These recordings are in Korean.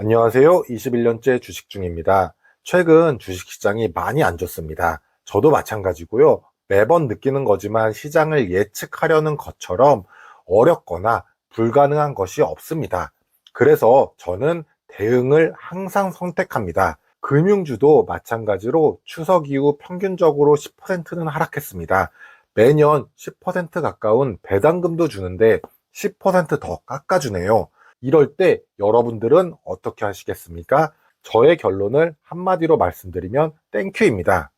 안녕하세요. 21년째 주식중입니다. 최근 주식시장이 많이 안 좋습니다. 저도 마찬가지고요. 매번 느끼는 거지만 시장을 예측하려는 것처럼 어렵거나 불가능한 것이 없습니다. 그래서 저는 대응을 항상 선택합니다. 금융주도 마찬가지로 추석 이후 평균적으로 10%는 하락했습니다. 매년 10% 가까운 배당금도 주는데 10%더 깎아주네요. 이럴 때 여러분들은 어떻게 하시겠습니까? 저의 결론을 한마디로 말씀드리면 땡큐입니다.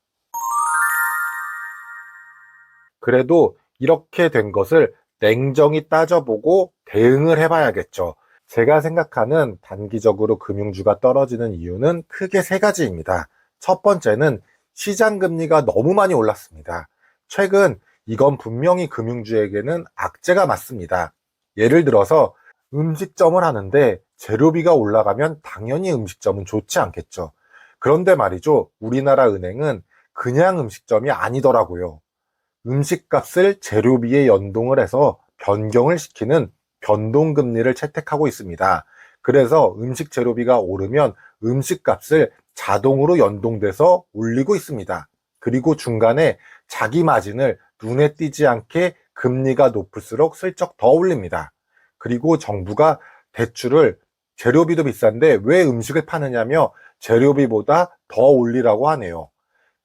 그래도 이렇게 된 것을 냉정히 따져보고 대응을 해봐야겠죠. 제가 생각하는 단기적으로 금융주가 떨어지는 이유는 크게 세 가지입니다. 첫 번째는 시장 금리가 너무 많이 올랐습니다. 최근 이건 분명히 금융주에게는 악재가 맞습니다. 예를 들어서 음식점을 하는데 재료비가 올라가면 당연히 음식점은 좋지 않겠죠. 그런데 말이죠. 우리나라 은행은 그냥 음식점이 아니더라고요. 음식값을 재료비에 연동을 해서 변경을 시키는 변동금리를 채택하고 있습니다. 그래서 음식 재료비가 오르면 음식값을 자동으로 연동돼서 올리고 있습니다. 그리고 중간에 자기 마진을 눈에 띄지 않게 금리가 높을수록 슬쩍 더 올립니다. 그리고 정부가 대출을 재료비도 비싼데 왜 음식을 파느냐며 재료비보다 더 올리라고 하네요.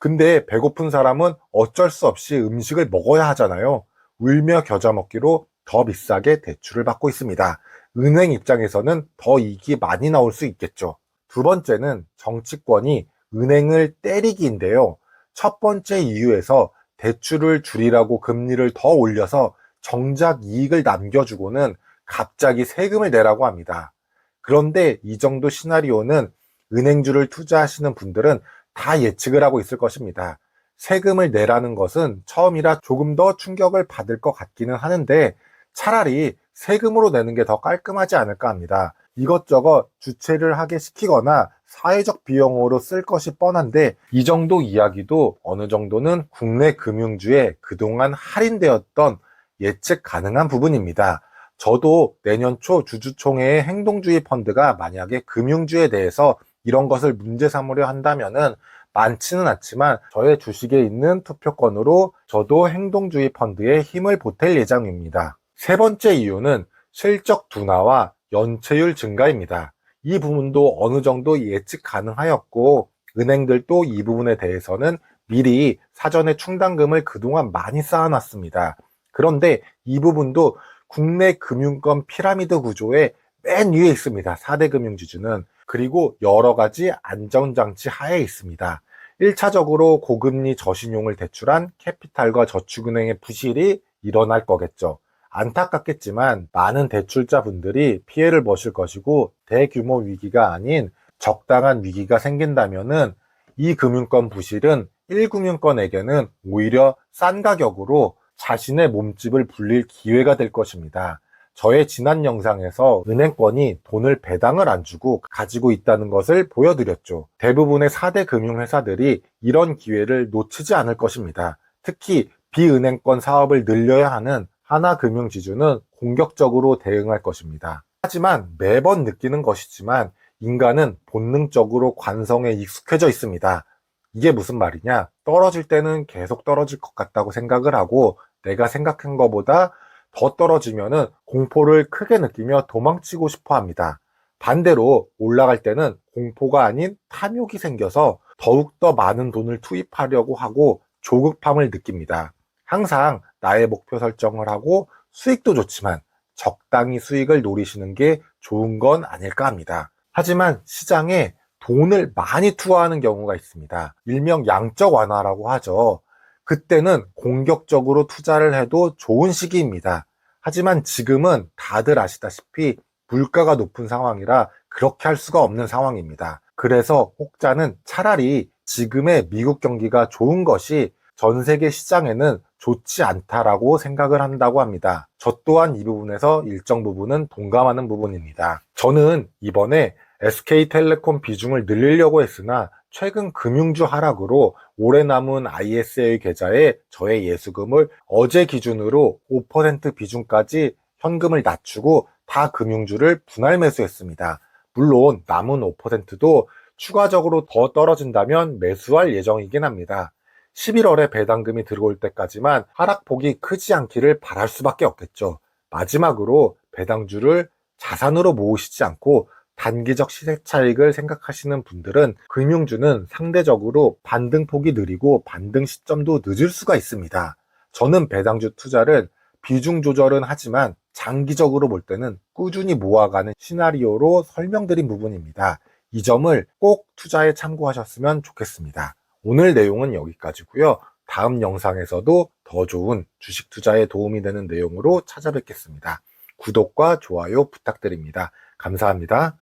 근데 배고픈 사람은 어쩔 수 없이 음식을 먹어야 하잖아요. 울며 겨자 먹기로 더 비싸게 대출을 받고 있습니다. 은행 입장에서는 더 이익이 많이 나올 수 있겠죠. 두 번째는 정치권이 은행을 때리기인데요. 첫 번째 이유에서 대출을 줄이라고 금리를 더 올려서 정작 이익을 남겨주고는 갑자기 세금을 내라고 합니다. 그런데 이 정도 시나리오는 은행주를 투자하시는 분들은 다 예측을 하고 있을 것입니다. 세금을 내라는 것은 처음이라 조금 더 충격을 받을 것 같기는 하는데 차라리 세금으로 내는 게 더 깔끔하지 않을까 합니다. 이것저것 주체를 하게 시키거나 사회적 비용으로 쓸 것이 뻔한데 이 정도 이야기도 어느 정도는 국내 금융주에 그동안 할인되었던 예측 가능한 부분입니다. 저도 내년 초 주주총회의 행동주의 펀드가 만약에 금융주에 대해서 이런 것을 문제 삼으려 한다면은 많지는 않지만 저의 주식에 있는 투표권으로 저도 행동주의 펀드에 힘을 보탤 예정입니다. 세 번째 이유는 실적 둔화와 연체율 증가입니다. 이 부분도 어느 정도 예측 가능하였고 은행들도 이 부분에 대해서는 미리 사전에 충당금을 그동안 많이 쌓아놨습니다. 그런데 이 부분도 국내 금융권 피라미드 구조의 맨 위에 있습니다. 4대 금융지주는. 그리고 여러 가지 안전장치 하에 있습니다. 1차적으로 고금리 저신용을 대출한 캐피탈과 저축은행의 부실이 일어날 거겠죠. 안타깝겠지만 많은 대출자분들이 피해를 보실 것이고 대규모 위기가 아닌 적당한 위기가 생긴다면은 이 금융권 부실은 1금융권에게는 오히려 싼 가격으로 자신의 몸집을 불릴 기회가 될 것입니다. 저의 지난 영상에서 은행권이 돈을 배당을 안 주고 가지고 있다는 것을 보여드렸죠. 대부분의 4대 금융회사들이 이런 기회를 놓치지 않을 것입니다. 특히 비은행권 사업을 늘려야 하는 하나금융지주는 공격적으로 대응할 것입니다. 하지만 매번 느끼는 것이지만 인간은 본능적으로 관성에 익숙해져 있습니다. 이게 무슨 말이냐? 떨어질 때는 계속 떨어질 것 같다고 생각을 하고 내가 생각한 것보다 더 떨어지면은 공포를 크게 느끼며 도망치고 싶어 합니다. 반대로 올라갈 때는 공포가 아닌 탐욕이 생겨서 더욱더 많은 돈을 투입하려고 하고 조급함을 느낍니다. 항상 나의 목표 설정을 하고 수익도 좋지만 적당히 수익을 노리시는 게 좋은 건 아닐까 합니다. 하지만 시장에 돈을 많이 투하하는 경우가 있습니다. 일명 양적 완화라고 하죠. 그때는 공격적으로 투자를 해도 좋은 시기입니다. 하지만 지금은 다들 아시다시피 물가가 높은 상황이라 그렇게 할 수가 없는 상황입니다. 그래서 혹자는 차라리 지금의 미국 경기가 좋은 것이 전 세계 시장에는 좋지 않다라고 생각을 한다고 합니다. 저 또한 이 부분에서 일정 부분은 동감하는 부분입니다. 저는 이번에 SK텔레콤 비중을 늘리려고 했으나 최근 금융주 하락으로 올해 남은 ISA 계좌에 저의 예수금을 어제 기준으로 5% 비중까지 현금을 낮추고 다 금융주를 분할 매수했습니다. 물론 남은 5%도 추가적으로 더 떨어진다면 매수할 예정이긴 합니다. 11월에 배당금이 들어올 때까지만 하락폭이 크지 않기를 바랄 수밖에 없겠죠. 마지막으로 배당주를 자산으로 모으시지 않고 단기적 시세 차익을 생각하시는 분들은 금융주는 상대적으로 반등폭이 느리고 반등 시점도 늦을 수가 있습니다. 저는 배당주 투자를 비중 조절은 하지만 장기적으로 볼 때는 꾸준히 모아가는 시나리오로 설명드린 부분입니다. 이 점을 꼭 투자에 참고하셨으면 좋겠습니다. 오늘 내용은 여기까지고요. 다음 영상에서도 더 좋은 주식 투자에 도움이 되는 내용으로 찾아뵙겠습니다. 구독과 좋아요 부탁드립니다. 감사합니다.